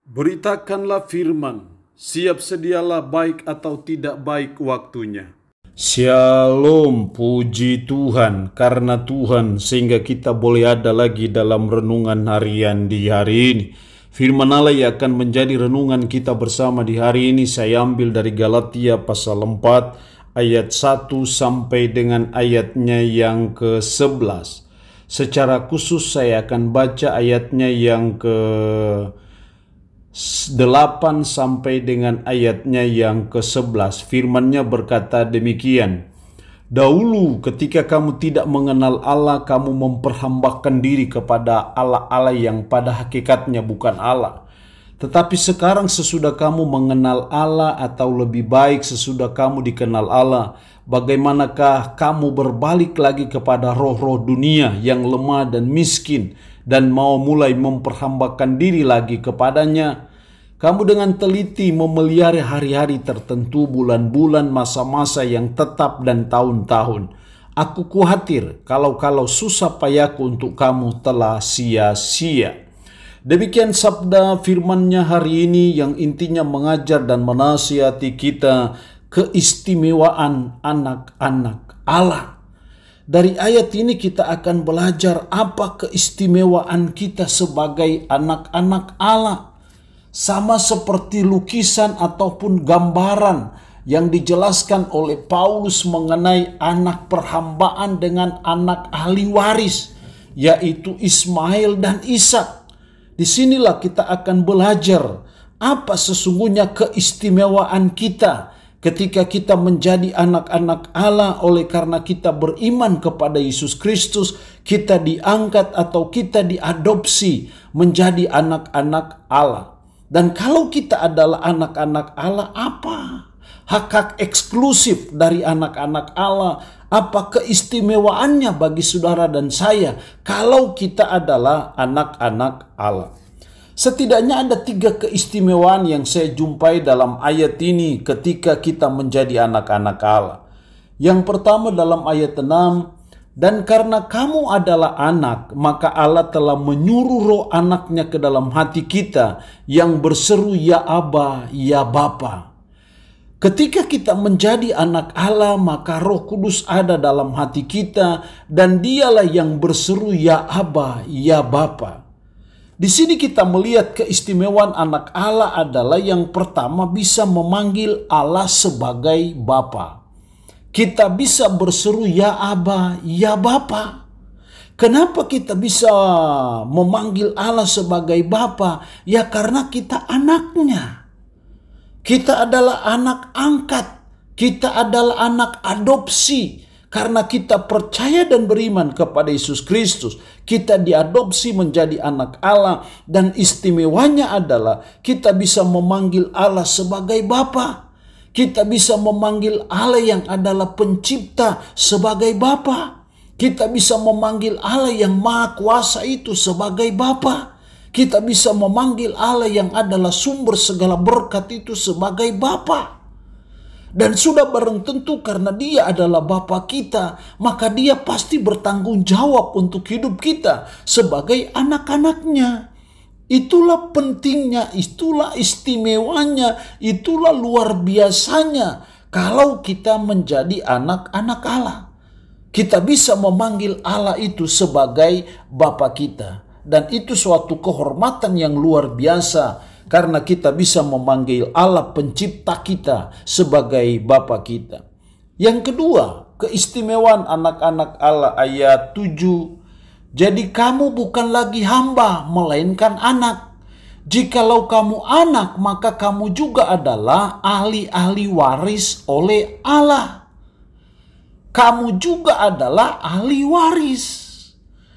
Beritakanlah firman, siap sedialah baik atau tidak baik waktunya. Shalom, puji Tuhan karena Tuhan sehingga kita boleh ada lagi dalam renungan harian di hari ini. Firman Allah yang akan menjadi renungan kita bersama di hari ini saya ambil dari Galatia pasal 4 ayat 1 sampai dengan ayatnya yang ke-11. Secara khusus saya akan baca ayatnya yang ke-8 sampai dengan ayatnya yang ke-11. Firman-Nya berkata demikian. Dahulu ketika kamu tidak mengenal Allah, kamu memperhambakan diri kepada Allah-Allah yang pada hakikatnya bukan Allah. Tetapi sekarang sesudah kamu mengenal Allah, atau lebih baik sesudah kamu dikenal Allah, bagaimanakah kamu berbalik lagi kepada roh-roh dunia yang lemah dan miskin dan mau mulai memperhambakan diri lagi kepadanya? Kamu dengan teliti memelihara hari-hari tertentu, bulan-bulan, masa-masa yang tetap dan tahun-tahun. Aku khawatir kalau susah payahku untuk kamu telah sia-sia. Demikian sabda firman-Nya hari ini yang intinya mengajar dan menasihati kita keistimewaan anak-anak Allah. Dari ayat ini kita akan belajar apa keistimewaan kita sebagai anak-anak Allah. Sama seperti lukisan ataupun gambaran yang dijelaskan oleh Paulus mengenai anak perhambaan dengan anak ahli waris, yaitu Ismail dan Ishak. Disinilah kita akan belajar apa sesungguhnya keistimewaan kita ketika kita menjadi anak-anak Allah. Oleh karena kita beriman kepada Yesus Kristus, kita diangkat atau kita diadopsi menjadi anak-anak Allah. Dan kalau kita adalah anak-anak Allah, apa hak-hak eksklusif dari anak-anak Allah? Apa keistimewaannya bagi saudara dan saya kalau kita adalah anak-anak Allah? Setidaknya ada 3 keistimewaan yang saya jumpai dalam ayat ini ketika kita menjadi anak-anak Allah. Yang pertama dalam ayat 6, dan karena kamu adalah anak, maka Allah telah menyuruh roh anaknya ke dalam hati kita yang berseru, ya Aba, ya Bapa. Ketika kita menjadi anak Allah, maka Roh Kudus ada dalam hati kita dan dialah yang berseru, ya Aba, ya Bapa. Di sini kita melihat keistimewaan anak Allah adalah yang pertama bisa memanggil Allah sebagai Bapa. Kita bisa berseru, ya Aba, ya Bapa. Kenapa kita bisa memanggil Allah sebagai Bapa? Ya karena kita anaknya. Kita adalah anak angkat. Kita adalah anak adopsi. Karena kita percaya dan beriman kepada Yesus Kristus, kita diadopsi menjadi anak Allah. Dan istimewanya adalah kita bisa memanggil Allah sebagai Bapa. Kita bisa memanggil Allah yang adalah pencipta sebagai Bapa. Kita bisa memanggil Allah yang maha kuasa itu sebagai Bapa. Kita bisa memanggil Allah yang adalah sumber segala berkat itu sebagai Bapa. Dan sudah barang tentu karena Dia adalah Bapa kita, maka Dia pasti bertanggung jawab untuk hidup kita sebagai anak-anaknya. Itulah pentingnya, itulah istimewanya, itulah luar biasanya kalau kita menjadi anak-anak Allah. Kita bisa memanggil Allah itu sebagai Bapa kita. Dan itu suatu kehormatan yang luar biasa karena kita bisa memanggil Allah pencipta kita sebagai Bapa kita. Yang kedua, keistimewaan anak-anak Allah ayat 7. Jadi kamu bukan lagi hamba, melainkan anak. Jikalau kamu anak, maka kamu juga adalah ahli-ahli waris oleh Allah. Kamu juga adalah ahli waris.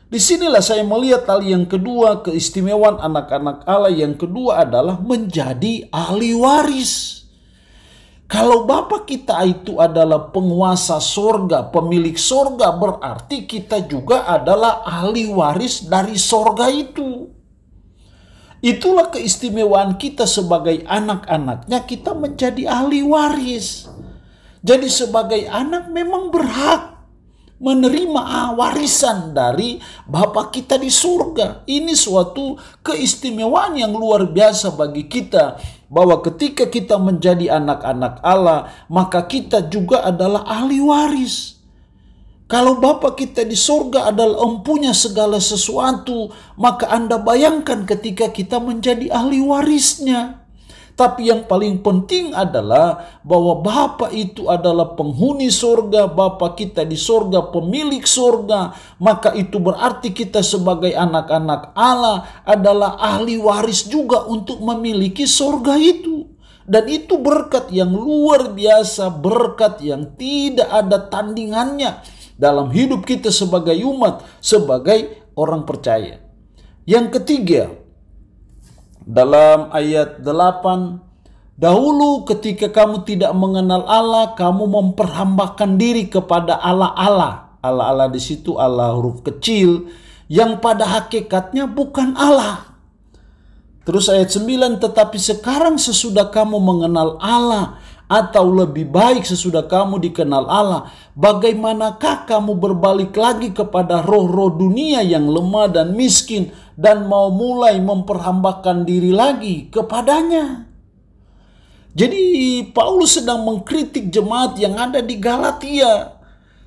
Disinilah saya melihat hal yang kedua, keistimewaan anak-anak Allah yang kedua adalah menjadi ahli waris. Kalau Bapa kita itu adalah penguasa sorga, pemilik sorga, berarti kita juga adalah ahli waris dari sorga itu. Itulah keistimewaan kita sebagai anak-anaknya, kita menjadi ahli waris. Jadi sebagai anak memang berhak menerima warisan dari Bapa kita di surga. Ini suatu keistimewaan yang luar biasa bagi kita, bahwa ketika kita menjadi anak-anak Allah, maka kita juga adalah ahli waris. Kalau Bapa kita di surga adalah empunya segala sesuatu, maka Anda bayangkan ketika kita menjadi ahli warisnya. Tapi yang paling penting adalah bahwa Bapa itu adalah penghuni surga, Bapa kita di surga, pemilik surga. Maka itu berarti kita sebagai anak-anak Allah adalah ahli waris juga untuk memiliki surga itu. Dan itu berkat yang luar biasa, berkat yang tidak ada tandingannya dalam hidup kita sebagai umat, sebagai orang percaya. Yang ketiga, dalam ayat 8, dahulu ketika kamu tidak mengenal Allah, kamu memperhambakan diri kepada Allah-Allah. Allah-Allah di situ Allah huruf kecil, yang pada hakikatnya bukan Allah. Terus ayat 9, tetapi sekarang sesudah kamu mengenal Allah, atau lebih baik sesudah kamu dikenal Allah, bagaimanakah kamu berbalik lagi kepada roh-roh dunia yang lemah dan miskin, dan mau mulai memperhambakan diri lagi kepadanya? Jadi Paulus sedang mengkritik jemaat yang ada di Galatia.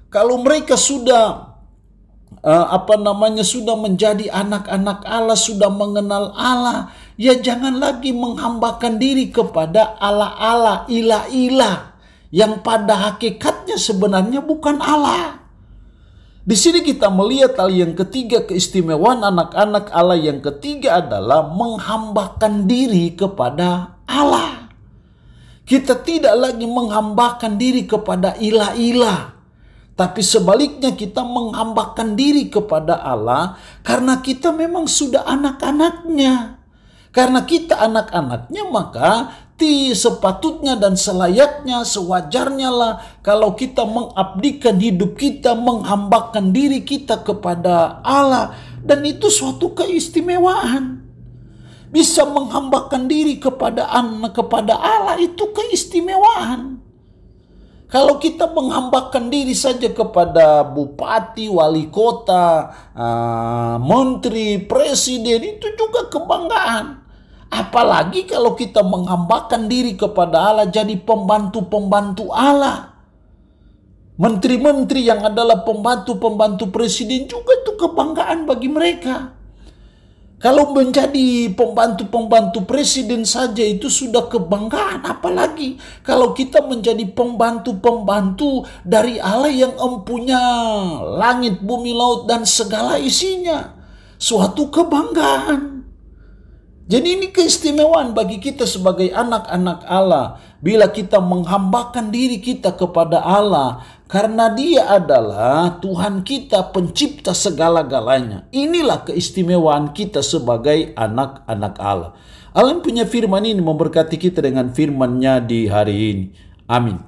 Kalau mereka sudah sudah menjadi anak-anak Allah, sudah mengenal Allah, ya jangan lagi menghambakan diri kepada Allah-Allah, ilah-ilah yang pada hakikatnya sebenarnya bukan Allah. Di sini kita melihat hal yang ketiga, keistimewaan anak-anak Allah yang ketiga adalah menghambakan diri kepada Allah. Kita tidak lagi menghambakan diri kepada ilah-ilah, tapi sebaliknya kita menghambakan diri kepada Allah karena kita memang sudah anak-anaknya. Karena kita anak-anaknya, maka sepatutnya dan selayaknya, sewajarnya lah kalau kita mengabdikan hidup kita, menghambakan diri kita kepada Allah. Dan itu suatu keistimewaan. Bisa menghambakan diri kepada Allah itu keistimewaan. Kalau kita menghambakan diri saja kepada bupati, wali kota, menteri, presiden, itu juga kebanggaan. Apalagi kalau kita menghambakan diri kepada Allah, jadi pembantu-pembantu Allah. Menteri-menteri yang adalah pembantu-pembantu presiden juga itu kebanggaan bagi mereka. Kalau menjadi pembantu-pembantu presiden saja itu sudah kebanggaan, apalagi kalau kita menjadi pembantu-pembantu dari Allah yang empunya langit, bumi, laut, dan segala isinya. Suatu kebanggaan. Jadi ini keistimewaan bagi kita sebagai anak-anak Allah, bila kita menghambakan diri kita kepada Allah, karena Dia adalah Tuhan kita, pencipta segala-galanya. Inilah keistimewaan kita sebagai anak-anak Allah. Allah punya firman ini memberkati kita dengan firman-Nya di hari ini. Amin.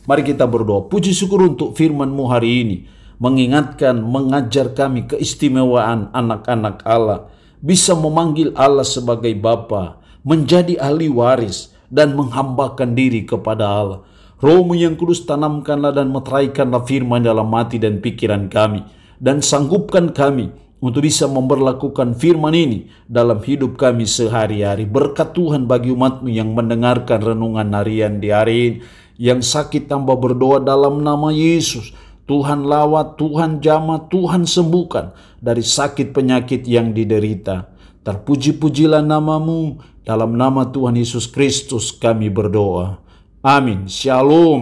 Mari kita berdoa. Puji syukur untuk firman-Mu hari ini, mengingatkan, mengajar kami keistimewaan anak-anak Allah, bisa memanggil Allah sebagai Bapa, menjadi ahli waris, dan menghambakan diri kepada Allah. Roh-Mu yang kudus, tanamkanlah dan meteraikanlah firman dalam hati dan pikiran kami, dan sanggupkan kami untuk bisa memberlakukan firman ini dalam hidup kami sehari-hari. Berkat Tuhan bagi umat-Mu yang mendengarkan renungan harian di hari ini. Yang sakit tambah berdoa dalam nama Yesus. Tuhan lawat, Tuhan jamah, Tuhan sembuhkan dari sakit penyakit yang diderita. Terpuji-pujilah nama-Mu. Dalam nama Tuhan Yesus Kristus kami berdoa. Amin. Shalom.